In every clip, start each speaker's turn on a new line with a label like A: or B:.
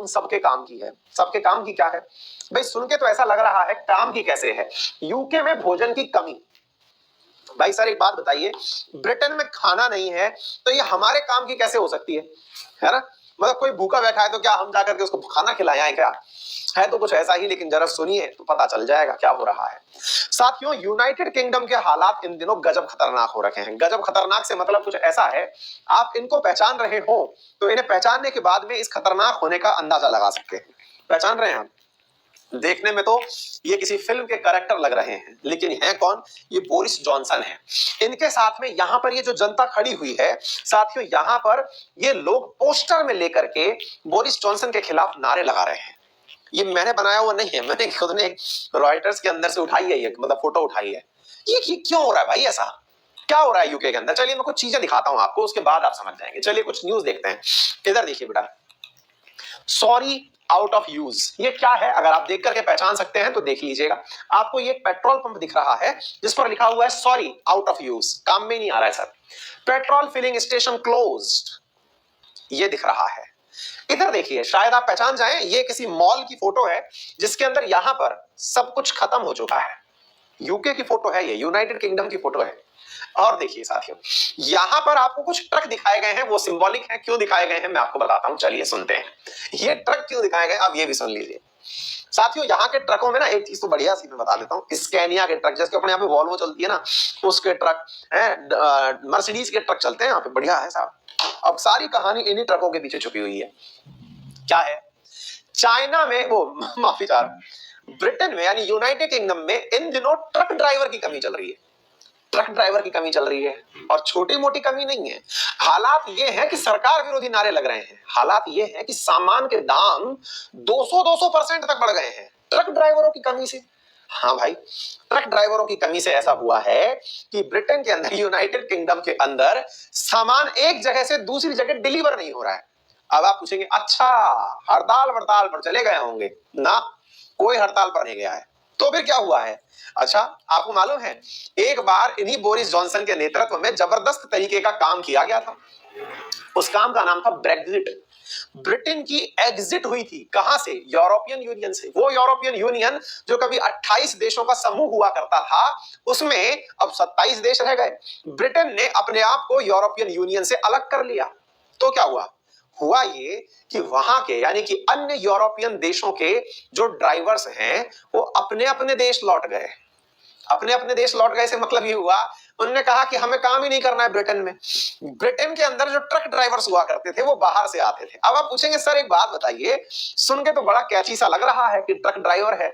A: उन सबके काम की है। सबके काम की क्या है भाई? सुन के तो ऐसा लग रहा है, काम की कैसे है? यूके में भोजन की कमी। भाई सर एक बात बताइए, ब्रिटेन में खाना नहीं है तो ये हमारे काम की कैसे हो सकती है ना? मतलब कोई भूखा बैठा है तो क्या हम जाकर के उसको खाना खिलाएं क्या? है तो कुछ ऐसा ही, लेकिन जरा सुनिए तो पता चल जाएगा क्या हो रहा है। साथियों, यूनाइटेड किंगडम के हालात इन दिनों गजब खतरनाक हो रखे हैं। गजब खतरनाक से मतलब कुछ ऐसा है, आप इनको पहचान रहे हो तो इन्हें पहचानने के बाद में इस खतरनाक होने का अंदाजा लगा सकते हैं। पहचान रहे हैं आप? देखने में तो ये किसी फिल्म के कैरेक्टर लग रहे हैं, लेकिन है कौन? ये बोरिस जॉनसन है। इनके साथ में यहां पर ये जो जनता खड़ी हुई है साथियों, यहां पर ये लोग पोस्टर में लेकर के बोरिस जॉनसन के खिलाफ नारे लगा रहे हैं। ये मैंने बनाया हुआ नहीं है, मैंने खुद ने रॉयटर्स के अंदर से उठाई है, ये मतलब फोटो उठाई है। ये क्यों हो रहा है भाई? ऐसा क्या हो रहा है यूके के अंदर? चलिए मैं कुछ चीजें दिखाता हूं आपको, उसके बाद आप समझ जाएंगे। चलिए कुछ न्यूज देखते हैं। इधर देखिए बेटा, सॉरी आउट ऑफ यूज। ये क्या है? अगर आप देख करके पहचान सकते हैं तो देख लीजिएगा। आपको ये एक पेट्रोल पंप दिख रहा है जिस पर लिखा हुआ है सॉरी आउट ऑफ यूज। काम में नहीं आ रहा है sir. Petrol filling station closed, ये दिख रहा है। इधर देखिए, शायद आप पहचान जाएं, ये किसी मॉल की फोटो है जिसके अंदर यहां पर सब कुछ खत्म हो चुका है। यूके की फोटो है, ये यूनाइटेड किंगडम की फोटो है। और देखिए साथियों, यहां पर आपको कुछ ट्रक दिखाए गए हैं, वो सिंबॉलिक हैं। क्यों दिखाए गए हैं मैं आपको बताता हूं, चलिए सुनते हैं। ये ट्रक क्यों दिखाए गए अब ये भी सुन लीजिए। साथियों, यहाँ के ट्रकों में ना एक चीज तो बढ़िया सी मैं बता देता हूँ, स्कैनिया के ट्रक, जैसे अपने यहाँ पे वॉल्वो चलती है ना, उसके ट्रक हैं, मर्सिडीज के ट्रक चलते हैं यहाँ पे, बढ़िया है साहब। अब सारी कहानी इन्हीं ट्रकों के पीछे छुपी हुई है। क्या है? चाइना में वो माफी चाह रहा, ब्रिटेन में यानी यूनाइटेड किंगडम में इन दिनों ट्रक ड्राइवर की कमी चल रही है। ट्रक ड्राइवर की कमी चल रही है, और छोटी मोटी कमी नहीं है। हालात ये है कि सरकार विरोधी नारे लग रहे हैं। हालात ये है कि सामान के दाम 200% तक बढ़ गए हैं ट्रक ड्राइवरों की कमी से। हाँ भाई, ट्रक ड्राइवरों की कमी से ऐसा हुआ है कि ब्रिटेन के अंदर, यूनाइटेड किंगडम के अंदर सामान एक जगह से दूसरी जगह डिलीवर नहीं हो रहा है। अब आप पूछेंगे अच्छा हड़ताल वड़ताल पर चले गए होंगे ना? कोई हड़ताल पर नहीं गया है। तो फिर क्या हुआ है? अच्छा, आपको मालूम है एक बार इन्हीं बोरिस जॉनसन के नेतृत्व में जबरदस्त तरीके का काम किया गया था। उस काम का नाम था ब्रेग्जिट। ब्रिटेन की एग्जिट हुई थी कहां से? यूरोपियन यूनियन से। वो यूरोपियन यूनियन जो कभी 28 देशों का समूह हुआ करता था, उसमें अब 27 देश रह गए। ब्रिटेन ने अपने आप को यूरोपियन यूनियन से अलग कर लिया। तो क्या हुआ? हुआ ये कि वहां के यानी कि अन्य यूरोपियन देशों के जो ड्राइवर्स हैं वो अपने अपने देश लौट गए। अपने अपने देश लौट गए से मतलब ये हुआ, उन्होंने कहा कि हमें काम ही नहीं करना है ब्रिटेन में। ब्रिटेन के अंदर जो ट्रक ड्राइवर्स हुआ करते थे वो बाहर से आते थे। अब आप पूछेंगे सर एक बात बताइए, सुन के तो बड़ा कैची सा लग रहा है कि ट्रक ड्राइवर है।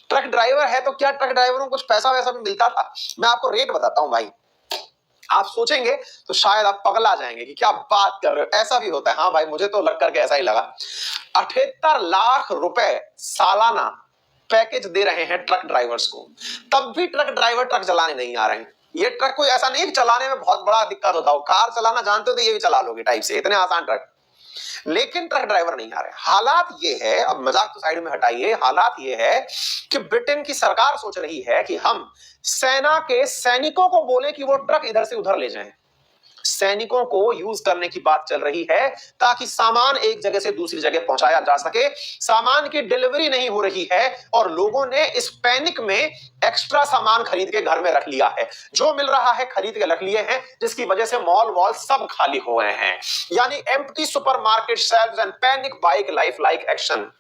A: ट्रक ड्राइवर है तो क्या ट्रक ड्राइवरों को कुछ पैसा वैसा भी मिलता था? मैं आपको रेट बताता हूं भाई। आप सोचेंगे तो शायद आप पगला जाएंगे कि क्या बात कर रहे हो, ऐसा भी होता है। हाँ भाई, मुझे तो लग करके ऐसा ही लगा। 78 लाख रुपए सालाना पैकेज दे रहे हैं ट्रक ड्राइवर्स को। तब भी ट्रक ड्राइवर ट्रक चलाने नहीं आ रहे हैं। ये ट्रक कोई ऐसा नहीं चलाने में बहुत बड़ा दिक्कत होता हो, कार चलाना जानते हो तो ये भी चला लोगे टाइप से, इतने आसान ट्रक। लेकिन ट्रक ड्राइवर नहीं आ रहे। हालात ये है, अब मजाक तो साइड में हटाइए, हालात ये है कि ब्रिटेन की सरकार सोच रही है कि हम सेना के सैनिकों को बोले कि वो ट्रक इधर से उधर ले जाएं। सैनिकों को यूज करने की बात चल रही है ताकि सामान एक जगह से दूसरी जगह पहुंचाया जा सके। सामान की डिलीवरी नहीं हो रही है और लोगों ने इस पैनिक में एक्स्ट्रा सामान खरीद के घर में रख लिया है। जो मिल रहा है खरीद के रख लिए हैं, जिसकी वजह से मॉल वॉल सब खाली हो गए हैं। यानी empty supermarket shelves and panic bike life like action.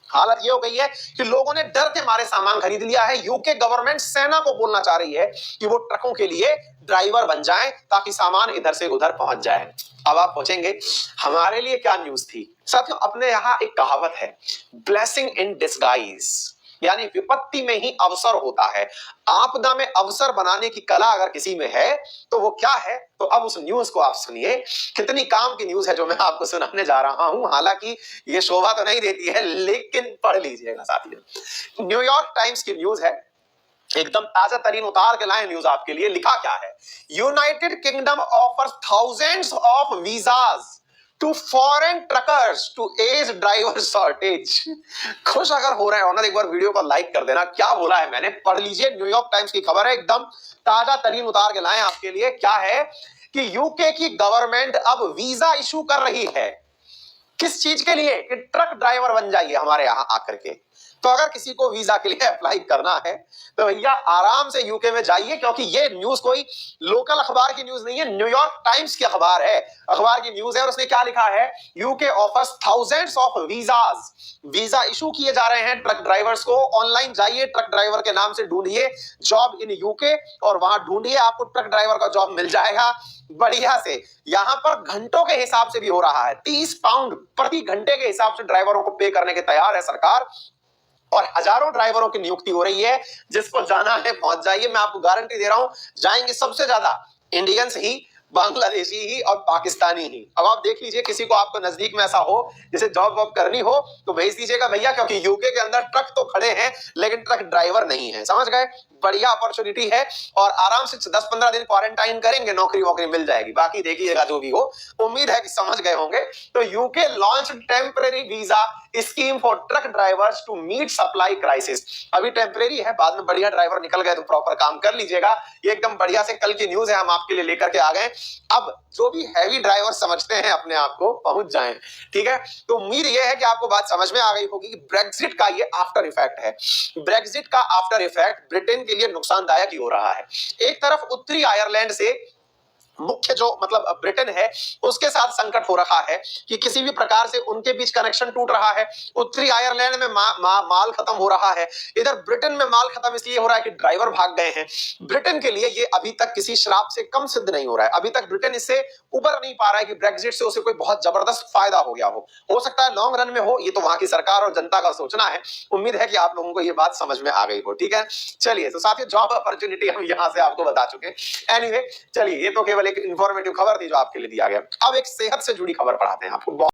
A: हालत ये हो गई है कि लोगों ने डर के मारे सामान खरीद लिया है। यूके गवर्नमेंट सेना को बोलना चाह रही है कि वो ट्रकों के लिए ड्राइवर बन जाएं ताकि सामान इधर से उधर पहुंच जाए। अब आप पूछेंगे हमारे लिए क्या न्यूज थी? साथियों, अपने यहां एक कहावत है, ब्लेसिंग इन डिस्गाइज, यानी विपत्ति में ही अवसर होता है। आपदा में अवसर बनाने की कला अगर किसी में है तो वो क्या है? तो अब उस न्यूज को आप सुनिए। कितनी काम की न्यूज है जो मैं आपको सुनाने जा रहा हूं। हालांकि ये शोभा तो नहीं देती है, लेकिन पढ़ लीजिएगा साथियों। न्यूयॉर्क टाइम्स की न्यूज है, एकदम ताजा तरीन उतार के लाए न्यूज आपके लिए। लिखा क्या है? United Kingdom offers thousands of visas to foreign truckers to ease driver shortage. खुश अगर हो रहे हो ना, एक बार वीडियो को लाइक कर देना। क्या बोला है मैंने, पढ़ लीजिए। न्यूयॉर्क टाइम्स की खबर है, एकदम ताजा तरीन उतार के लाए आपके लिए। क्या है कि यूके की गवर्नमेंट अब वीजा इशू कर रही है किस चीज के लिए? कि ट्रक ड्राइवर बन जाइए हमारे यहाँ आकर के। तो अगर किसी को वीजा के लिए अप्लाई करना है तो भैया आराम से यूके में जाइए, क्योंकि ये न्यूज कोई लोकल अखबार की न्यूज नहीं है, न्यूयॉर्क टाइम्स की अखबार की न्यूज है। और उसने क्या लिखा है? UK offers thousands of visas, visa issue किए जा रहे हैं ट्रक ड्राइवर्स को। ऑनलाइन जाइए, ट्रक ड्राइवर के नाम से ढूंढिए जॉब इन यूके, और वहां ढूंढिए, आपको ट्रक ड्राइवर का जॉब मिल जाएगा बढ़िया से। यहां पर घंटों के हिसाब से भी हो रहा है, 30 पाउंड प्रति घंटे के हिसाब से ड्राइवरों को पे करने के तैयार है सरकार, और हजारों ड्राइवरों की नियुक्ति हो रही है। जिसको जाना है पहुंच जाइए, मैं आपको गारंटी दे रहा हूं जाएंगे सबसे ज्यादा इंडियंस ही, बांग्लादेशी ही और पाकिस्तानी ही। अब आप देख लीजिए, किसी को आपको नजदीक में ऐसा हो जिसे जॉब वॉब करनी हो तो भेज दीजिएगा भैया, क्योंकि यूके के अंदर ट्रक तो खड़े हैं लेकिन ट्रक ड्राइवर नहीं है। समझ गए? बढ़िया अपॉर्चुनिटी है, और आराम से 10-15 दिन क्वारंटाइन करेंगे, नौकरी वोकरी मिल जाएगी। बाकी देखिएगा जो भी हो, उम्मीद है कि समझ गए होंगे। तो UK launch temporary visa scheme for truck drivers to meet supply crisis. अभी टेम्परेरी है, बाद में बढ़िया ड्राइवर निकल गए तो प्रॉपर काम कर लीजिएगा। ये एकदम बढ़िया से कल की न्यूज है, हम आपके लिए लेकर के आ गए। अब जो भी हैवी ड्राइवर समझते हैं अपने आप को, पहुंच जाएं। ठीक है, तो उम्मीद यह है कि आपको बात समझ में आ गई होगी कि ब्रेक्सिट का ये आफ्टर इफेक्ट है। ब्रेक्सिट का आफ्टर इफेक्ट ब्रिटेन के लिए नुकसानदायक ही हो रहा है। एक तरफ उत्तरी आयरलैंड से मुख्य जो मतलब ब्रिटेन है उसके साथ संकट हो रखा है कि किसी भी प्रकार से उनके बीच कनेक्शन टूट रहा है। उत्तरी आयरलैंड में माल खत्म हो रहा है, इधर ब्रिटेन में माल खत्म इसलिए हो रहा है कि ड्राइवर भाग गए हैं। ब्रिटेन के लिए ये अभी तक किसी श्राप से कम सिद्ध नहीं हो रहा है। अभी तक ब्रिटेन इससे उबर नहीं पा रहा है कि ब्रेक्सिट से उसे कोई बहुत जबरदस्त फायदा हो गया हो सकता है लॉन्ग रन में हो, ये तो वहां की सरकार और जनता का सोचना है। उम्मीद है कि आप लोगों को ये बात समझ में आ गई हो। ठीक है, चलिए, तो साथियों जॉब अपॉर्चुनिटी हम यहां से आपको बता चुके। एनीवे, चलिए, ये तो केवल एक इंफॉर्मेटिव खबर थी जो आपके लिए दिया गया। अब एक सेहत से जुड़ी खबर पढ़ाते हैं आपको।